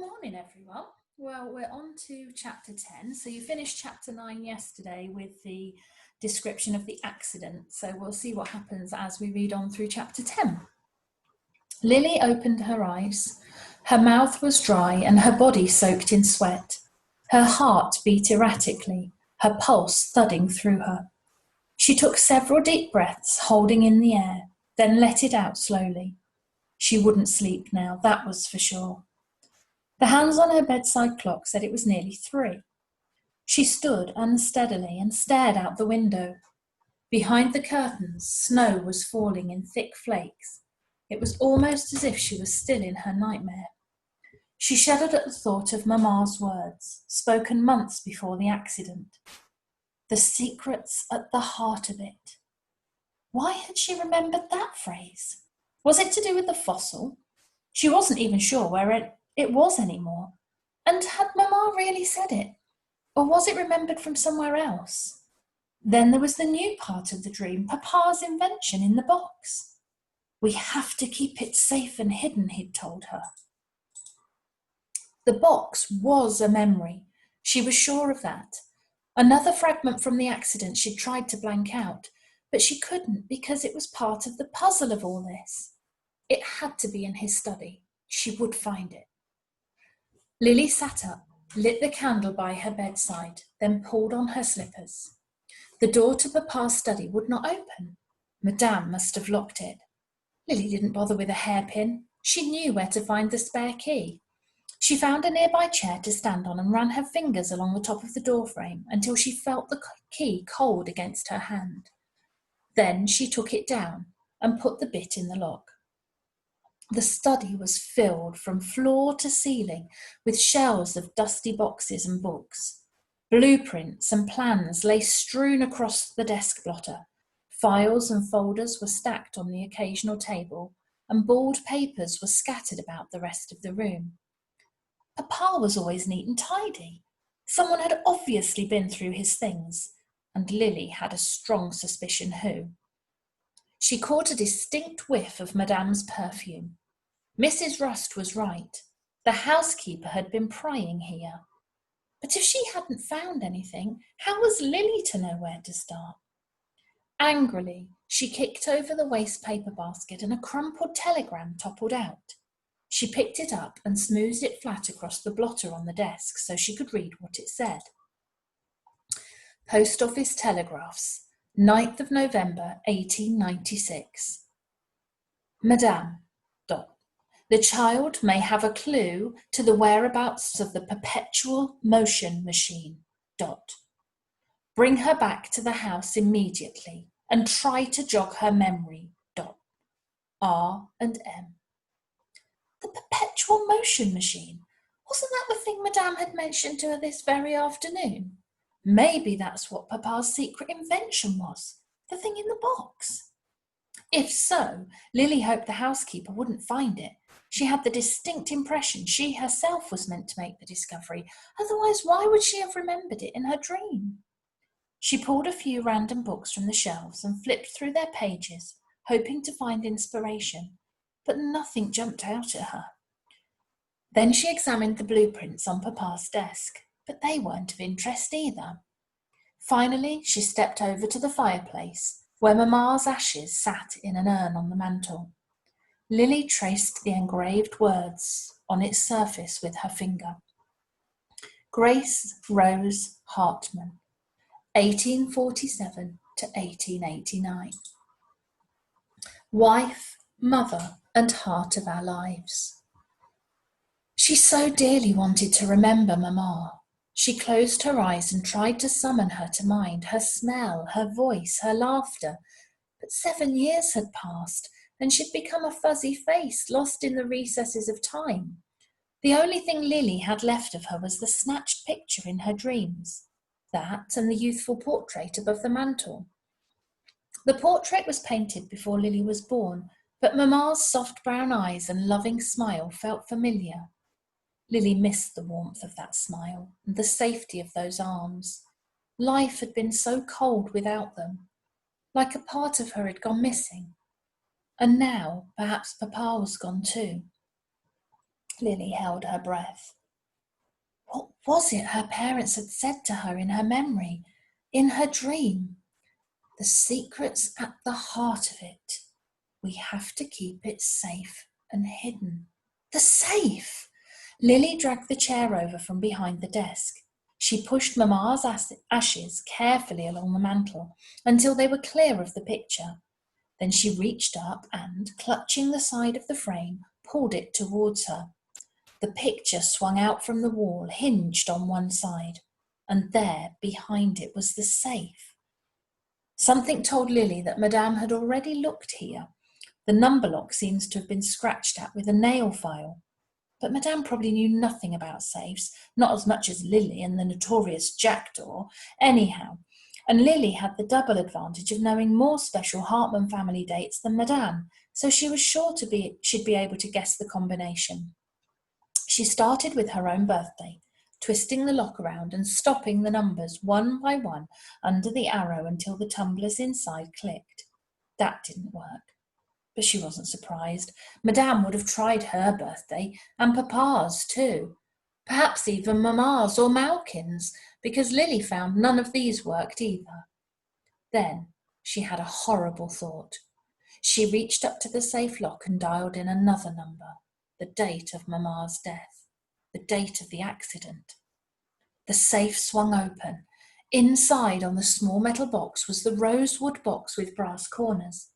Morning, everyone. Well, we're on to chapter 10. So you finished chapter 9 yesterday with the description of the accident. So we'll see what happens as we read on through chapter 10. Lily opened her eyes. Her mouth was dry and her body soaked in sweat. Her heart beat erratically, her pulse thudding through her. She took several deep breaths, holding in the air, then let it out slowly. She wouldn't sleep now, that was for sure. The hands on her bedside clock said it was nearly 3. She stood unsteadily and stared out the window. Behind the curtains, snow was falling in thick flakes. It was almost as if she was still in her nightmare. She shuddered at the thought of Mamma's words, spoken months before the accident. The secret's at the heart of it. Why had she remembered that phrase? Was it to do with the fossil? She wasn't even sure where it was anymore. And had Mamma really said it? Or was it remembered from somewhere else? Then there was the new part of the dream, Papa's invention in the box. We have to keep it safe and hidden, he'd told her. The box was a memory. She was sure of that. Another fragment from the accident she'd tried to blank out, but she couldn't because it was part of the puzzle of all this. It had to be in his study. She would find it. Lily sat up, lit the candle by her bedside, then pulled on her slippers. The door to Papa's study would not open. Madame must have locked it. Lily didn't bother with a hairpin. She knew where to find the spare key. She found a nearby chair to stand on and ran her fingers along the top of the doorframe until she felt the key cold against her hand. Then she took it down and put the bit in the lock. The study was filled from floor to ceiling with shelves of dusty boxes and books. Blueprints and plans lay strewn across the desk blotter. Files and folders were stacked on the occasional table, and balled papers were scattered about the rest of the room. Papa was always neat and tidy. Someone had obviously been through his things, and Lily had a strong suspicion who. She caught a distinct whiff of Madame's perfume. Mrs. Rust was right. The housekeeper had been prying here. But if she hadn't found anything, how was Lily to know where to start? Angrily, she kicked over the waste paper basket and a crumpled telegram toppled out. She picked it up and smoothed it flat across the blotter on the desk so she could read what it said. Post Office Telegraphs, 9th of November, 1896. Madame, ... The child may have a clue to the whereabouts of the perpetual motion machine. ... Bring her back to the house immediately and try to jog her memory. ... R and M. The perpetual motion machine. Wasn't that the thing Madame had mentioned to her this very afternoon? Maybe that's what Papa's secret invention was, the thing in the box. If so, Lily hoped the housekeeper wouldn't find it. She had the distinct impression she herself was meant to make the discovery. Otherwise, why would she have remembered it in her dream? She pulled a few random books from the shelves and flipped through their pages, hoping to find inspiration, but nothing jumped out at her. Then she examined the blueprints on Papa's desk, but they weren't of interest either. Finally, she stepped over to the fireplace, where Mamma's ashes sat in an urn on the mantel. Lily traced the engraved words on its surface with her finger. Grace Rose Hartman, 1847 to 1889. Wife, mother, and heart of our lives. She so dearly wanted to remember Mamma. She closed her eyes and tried to summon her to mind, her smell, her voice, her laughter. But 7 years had passed, and she'd become a fuzzy face lost in the recesses of time. The only thing Lily had left of her was the snatched picture in her dreams, that and the youthful portrait above the mantel. The portrait was painted before Lily was born, but Mamma's soft brown eyes and loving smile felt familiar. Lily missed the warmth of that smile and the safety of those arms. Life had been so cold without them, like a part of her had gone missing. And now, perhaps Papa was gone too. Lily held her breath. What was it her parents had said to her in her memory, in her dream? The secret's at the heart of it. We have to keep it safe and hidden. The safe! Lily dragged the chair over from behind the desk. She pushed Mamma's ashes carefully along the mantel until they were clear of the picture. Then she reached up and, clutching the side of the frame, pulled it towards her. The picture swung out from the wall, hinged on one side, and there, behind it, was the safe. Something told Lily that Madame had already looked here. The number lock seems to have been scratched at with a nail file. But Madame probably knew nothing about safes, not as much as Lily and the notorious jackdaw, anyhow. And Lily had the double advantage of knowing more special Hartman family dates than Madame, so she was sure she'd be able to guess the combination. She started with her own birthday, twisting the lock around and stopping the numbers one by one under the arrow until the tumblers inside clicked. That didn't work. But she wasn't surprised. Madame would have tried her birthday, and Papa's too. Perhaps even Mamma's or Malkin's, because Lily found none of these worked either. Then she had a horrible thought. She reached up to the safe lock and dialed in another number, the date of Mamma's death, the date of the accident. The safe swung open. Inside on the small metal box was the rosewood box with brass corners.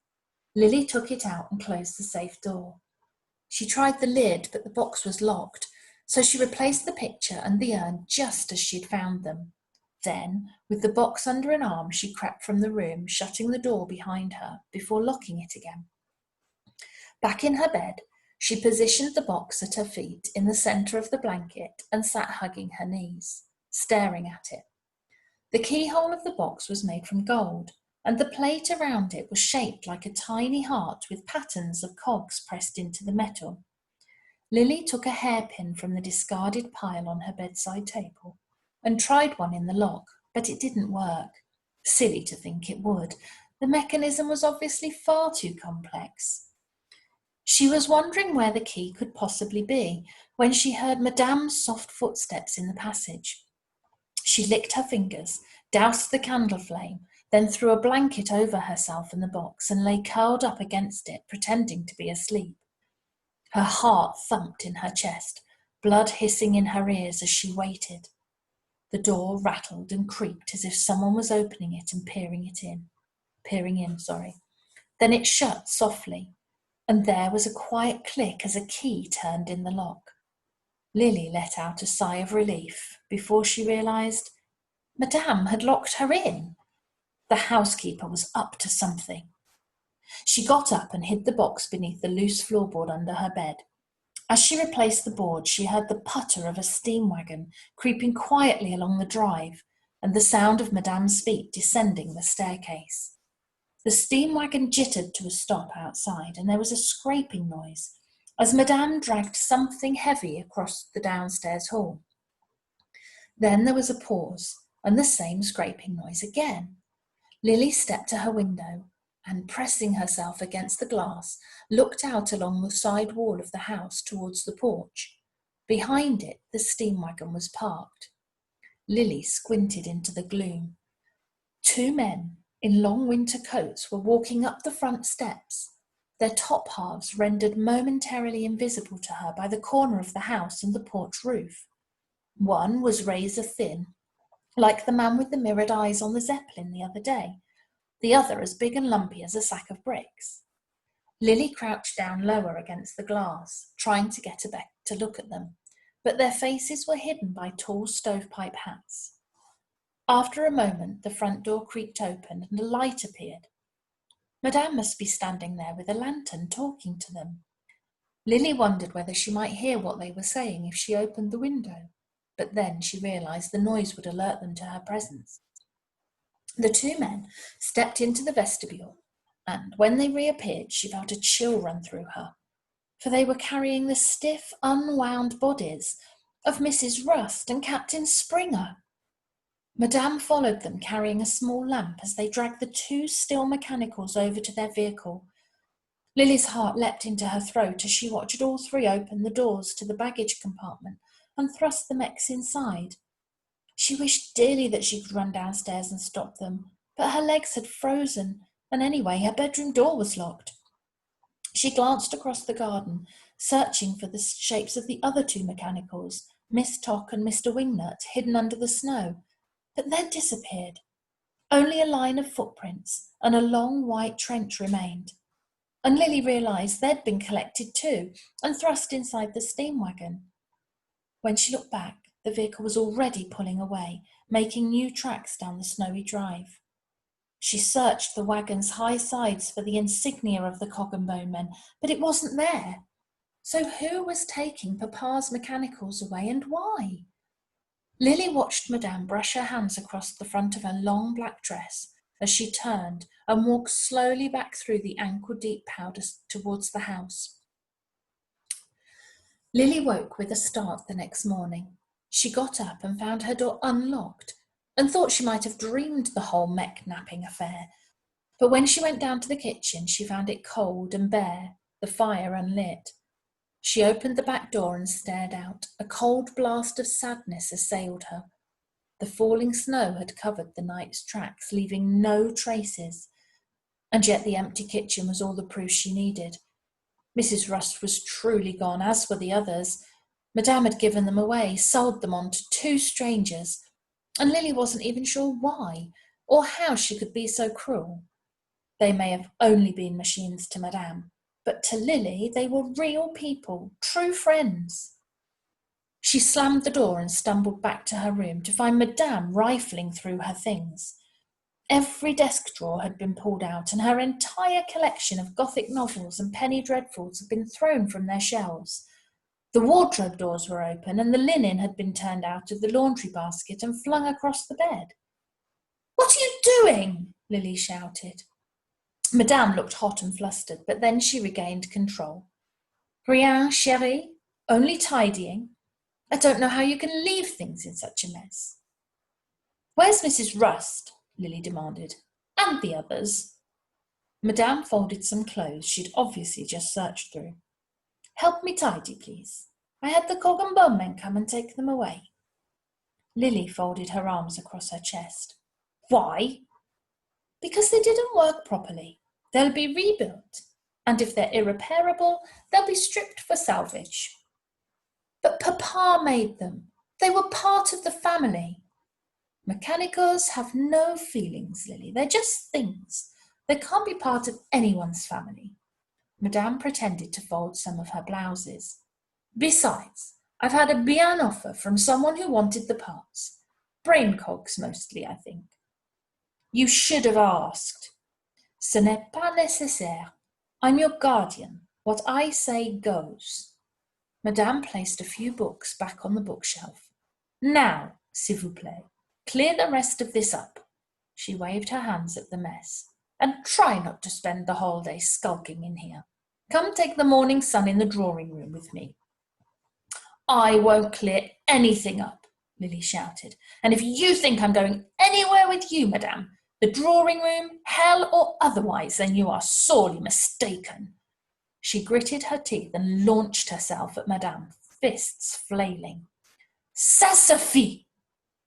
Lily took it out and closed the safe door. She tried the lid, but the box was locked, so she replaced the picture and the urn just as she'd found them. Then, with the box under an arm, she crept from the room, shutting the door behind her before locking it again. Back in her bed, she positioned the box at her feet in the centre of the blanket and sat hugging her knees, staring at it. The keyhole of the box was made from gold, and the plate around it was shaped like a tiny heart with patterns of cogs pressed into the metal. Lily took a hairpin from the discarded pile on her bedside table and tried one in the lock, but it didn't work. Silly to think it would. The mechanism was obviously far too complex. She was wondering where the key could possibly be when she heard Madame's soft footsteps in the passage. She licked her fingers, doused the candle flame, then threw a blanket over herself and the box and lay curled up against it, pretending to be asleep. Her heart thumped in her chest, blood hissing in her ears as she waited. The door rattled and creaked as if someone was opening it and peering in. Then it shut softly, and there was a quiet click as a key turned in the lock. Lily let out a sigh of relief before she realised Madame had locked her in. The housekeeper was up to something. She got up and hid the box beneath the loose floorboard under her bed. As she replaced the board, she heard the putter of a steam wagon creeping quietly along the drive and the sound of Madame's feet descending the staircase. The steam wagon jittered to a stop outside, and there was a scraping noise as Madame dragged something heavy across the downstairs hall. Then there was a pause, and the same scraping noise again. Lily stepped to her window and, pressing herself against the glass, looked out along the side wall of the house towards the porch. Behind it, the steam wagon was parked. Lily squinted into the gloom. 2 men in long winter coats were walking up the front steps, their top halves rendered momentarily invisible to her by the corner of the house and the porch roof. One was razor thin, like the man with the mirrored eyes on the Zeppelin the other day, the other as big and lumpy as a sack of bricks. Lily crouched down lower against the glass, trying to get a better look at them, but their faces were hidden by tall stovepipe hats. After a moment, the front door creaked open and a light appeared. Madame must be standing there with a lantern talking to them. Lily wondered whether she might hear what they were saying if she opened the window, but then she realised the noise would alert them to her presence. The 2 men stepped into the vestibule, and when they reappeared, she felt a chill run through her, for they were carrying the stiff, unwound bodies of Mrs. Rust and Captain Springer. Madame followed them, carrying a small lamp, as they dragged the 2 steel mechanicals over to their vehicle. Lily's heart leapt into her throat as she watched all three open the doors to the baggage compartment and thrust the mechs inside. She wished dearly that she could run downstairs and stop them, but her legs had frozen, and anyway, her bedroom door was locked. She glanced across the garden, searching for the shapes of the other two mechanicals, Miss Tock and Mr. Wingnut, hidden under the snow, but they'd disappeared. Only a line of footprints and a long white trench remained, and Lily realised they'd been collected too and thrust inside the steam wagon. When she looked back, the vehicle was already pulling away, making new tracks down the snowy drive. She searched the wagon's high sides for the insignia of the Cog and Bone men, but it wasn't there. So who was taking Papa's mechanicals away, and why? Lily watched Madame brush her hands across the front of her long black dress as she turned and walked slowly back through the ankle-deep powder towards the house. Lily woke with a start the next morning. She got up and found her door unlocked and thought she might have dreamed the whole mech napping affair. But when she went down to the kitchen, she found it cold and bare, the fire unlit. She opened the back door and stared out. A cold blast of sadness assailed her. The falling snow had covered the night's tracks, leaving no traces, and yet the empty kitchen was all the proof she needed. Mrs. Rust was truly gone, as were the others. Madame had given them away, sold them on to two strangers, and Lily wasn't even sure why, or how she could be so cruel. They may have only been machines to Madame, but to Lily they were real people, true friends. She slammed the door and stumbled back to her room to find Madame rifling through her things. Every desk drawer had been pulled out, and her entire collection of Gothic novels and penny dreadfuls had been thrown from their shelves. The wardrobe doors were open, and the linen had been turned out of the laundry basket and flung across the bed. "What are you doing?" Lily shouted. Madame looked hot and flustered, but then she regained control. "Rien, chérie, only tidying. I don't know how you can leave things in such a mess." "Where's Mrs. Rust?" Lily demanded. "And the others?" Madame folded some clothes she'd obviously just searched through. "Help me tidy, please. I had the Cog and Bone men come and take them away." Lily folded her arms across her chest. "Why?" "Because they didn't work properly. They'll be rebuilt, and if they're irreparable, they'll be stripped for salvage." "But Papa made them. They were part of the family." "Mechanicals have no feelings, Lily. They're just things. They can't be part of anyone's family." Madame pretended to fold some of her blouses. "Besides, I've had a bien offer from someone who wanted the parts. Brain cogs mostly, I think." "You should have asked." "Ce n'est pas nécessaire. I'm your guardian. What I say goes." Madame placed a few books back on the bookshelf. "Now, s'il vous plaît, clear the rest of this up." She waved her hands at the mess. "And try not to spend the whole day skulking in here. Come take the morning sun in the drawing room with me." "I won't clear anything up," Lily shouted. "And if you think I'm going anywhere with you, Madame, the drawing room, hell or otherwise, then you are sorely mistaken." She gritted her teeth and launched herself at Madame, fists flailing. "Ça suffit!"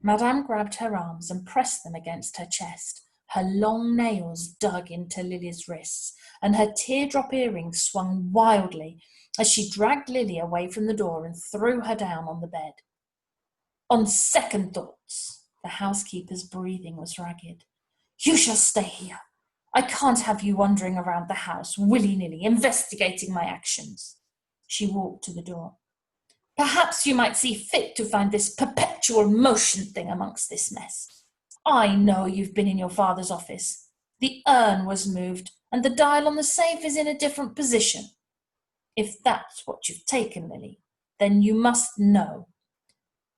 Madame grabbed her arms and pressed them against her chest. Her long nails dug into Lily's wrists, and her teardrop earrings swung wildly as she dragged Lily away from the door and threw her down on the bed. "On second thoughts," the housekeeper's breathing was ragged, "you shall stay here. I can't have you wandering around the house, willy-nilly, investigating my actions." She walked to the door. "Perhaps you might see fit to find this perpetual motion thing amongst this mess. I know you've been in your father's office. The urn was moved, and the dial on the safe is in a different position. If that's what you've taken, Lily, then you must know."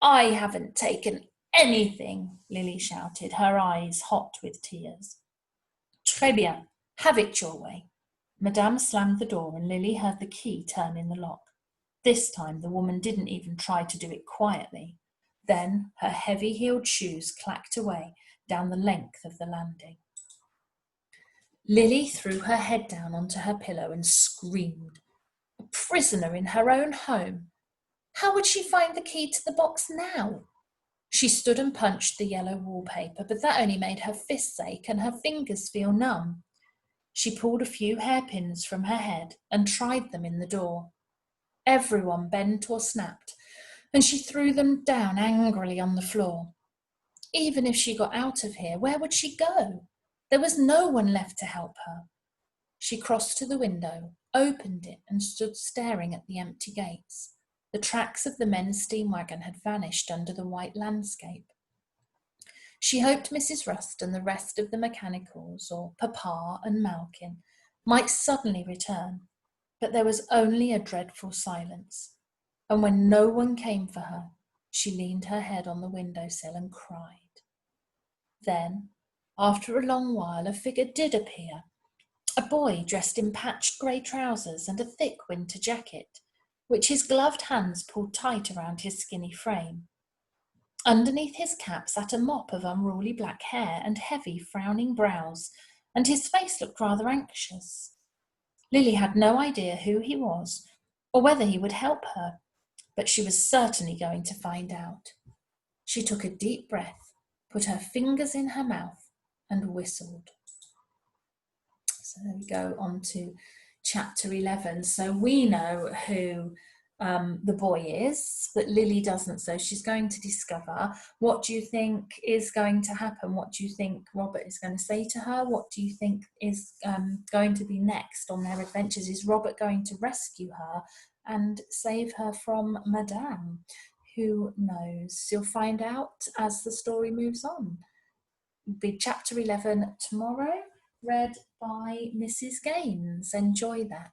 "I haven't taken anything," Lily shouted, her eyes hot with tears. "Très bien, have it your way." Madame slammed the door and Lily heard the key turn in the lock. This time the woman didn't even try to do it quietly. Then her heavy-heeled shoes clacked away down the length of the landing. Lily threw her head down onto her pillow and screamed. A prisoner in her own home. How would she find the key to the box now? She stood and punched the yellow wallpaper, but that only made her fists ache and her fingers feel numb. She pulled a few hairpins from her head and tried them in the door. Everyone bent or snapped, and she threw them down angrily on the floor. Even if she got out of here, where would she go? There was no one left to help her. She crossed to the window, opened it, and stood staring at the empty gates. The tracks of the men's steam wagon had vanished under the white landscape. She hoped Mrs. Rust and the rest of the mechanicals, or Papa and Malkin, might suddenly return, but there was only a dreadful silence, and when no one came for her, she leaned her head on the windowsill and cried. Then, after a long while, a figure did appear, a boy dressed in patched grey trousers and a thick winter jacket, which his gloved hands pulled tight around his skinny frame. Underneath his cap sat a mop of unruly black hair and heavy, frowning brows, and his face looked rather anxious. Lily had no idea who he was or whether he would help her, but she was certainly going to find out. She took a deep breath, put her fingers in her mouth, and whistled. So there we go on to chapter 11. So we know who the boy is, but Lily doesn't. So she's going to discover. What do you think is going to happen? What do you think Robert is going to say to her? What do you think is going to be next on their adventures? Is Robert going to rescue her and save her from Madame? Who knows? You'll find out as the story moves on. It'll be chapter 11 tomorrow, read by Mrs. Gaines. Enjoy that.